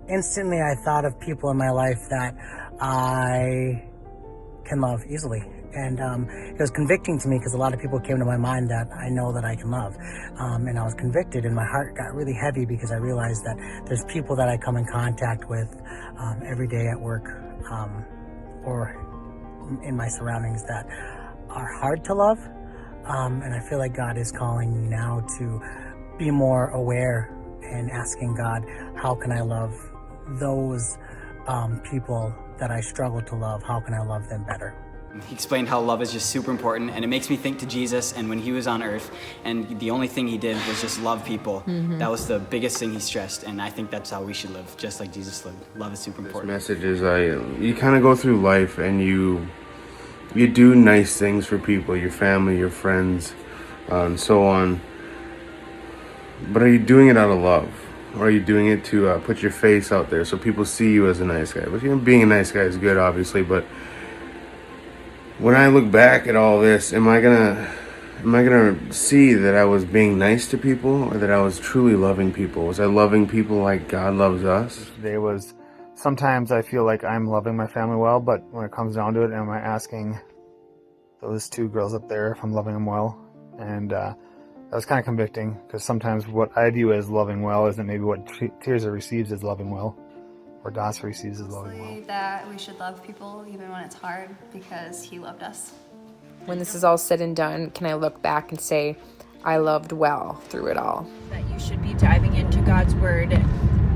instantly I thought of people in my life that I can love easily. And it was convicting to me because a lot of people came to my mind that I know that I can love. And I was convicted, and my heart got really heavy because I realized that there's people that I come in contact with every day at work or in my surroundings that are hard to love. And I feel like God is calling me now to be more aware and asking God, how can I love those people that I struggle to love? How can I love them better? He explained how love is just super important, and it makes me think to Jesus and when he was on earth, and the only thing he did was just love people. That was the biggest thing he stressed, and I think that's how we should live, just like Jesus lived. Love is super important. This message is you kind of go through life and you do nice things for people, your family, your friends, and so on. But are you doing it out of love? Or are you doing it to put your face out there so people see you as a nice guy? But being a nice guy is good, obviously, but when I look back at all this, am I gonna see that I was being nice to people, or that I was truly loving people? Was I loving people like God loves us? Today was, sometimes I feel like I'm loving my family well, but when it comes down to it, am I asking those two girls up there if I'm loving them well? And that was kind of convicting, because sometimes what I view as loving well isn't maybe what Tirza receives as loving well, or Das receives as loving well. That we should love people even when it's hard, because he loved us. When this is all said and done, can I look back and say, I loved well through it all? That you should be diving into God's word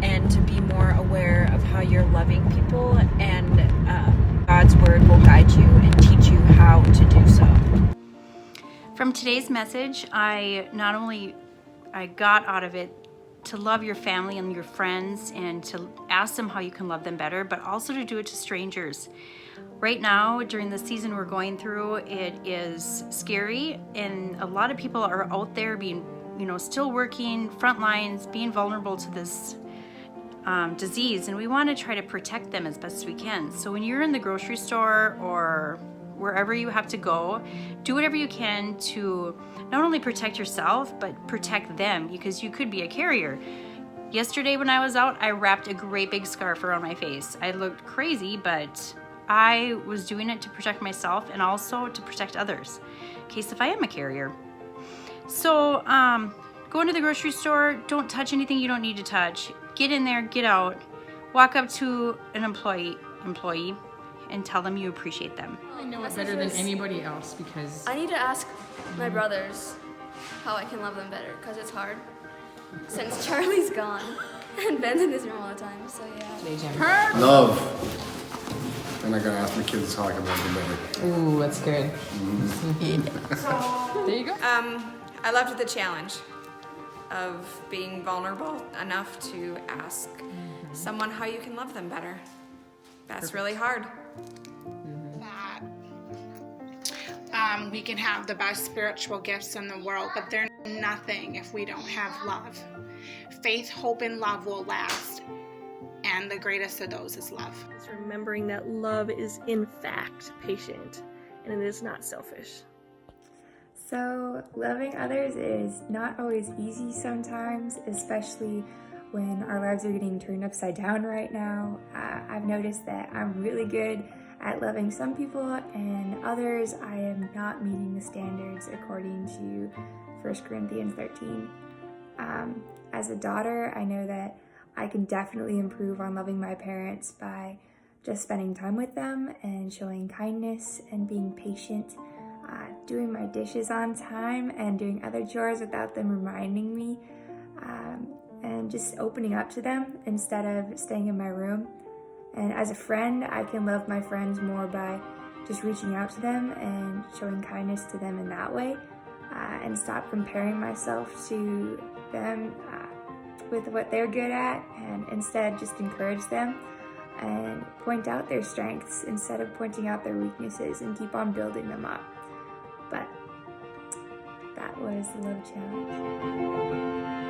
and to be more aware of how you're loving people, and God's word will guide you and teach you how to do so. From today's message, I got out of it to love your family and your friends and to ask them how you can love them better, but also to do it to strangers. Right now, during the season we're going through, it is scary, and a lot of people are out there being, still working, front lines, being vulnerable to this disease, and we want to try to protect them as best we can. So when you're in the grocery store or wherever you have to go, do whatever you can to not only protect yourself, but protect them, because you could be a carrier. Yesterday when I was out, I wrapped a great big scarf around my face. I looked crazy, but I was doing it to protect myself and also to protect others, in case if I am a carrier. So go into the grocery store, don't touch anything you don't need to touch. Get in there, get out, walk up to an employee, and tell them you appreciate them. I know it better than anybody else, because I need to ask my brothers how I can love them better, because it's hard since Charlie's gone and Ben's in his room all the time, so yeah. Love. And I gotta ask my kids how I can love them better. ooh, that's good. There you go. I loved the challenge of being vulnerable enough to ask someone how you can love them better. That's really hard. That we can have the best spiritual gifts in the world, but they're nothing if we don't have love. Faith, hope, and love will last, and the greatest of those is love. It's remembering that love is in fact patient, and it is not selfish. So loving others is not always easy sometimes, especially when our lives are getting turned upside down right now. I've noticed that I'm really good at loving some people, and others I am not meeting the standards according to 1 Corinthians 13. As a daughter, I know that I can definitely improve on loving my parents by just spending time with them and showing kindness and being patient, doing my dishes on time and doing other chores without them reminding me, and just opening up to them instead of staying in my room. And as a friend, I can love my friends more by just reaching out to them and showing kindness to them in that way, and stop comparing myself to them with what they're good at, and instead just encourage them and point out their strengths instead of pointing out their weaknesses, and keep on building them up. But that was the Love Challenge.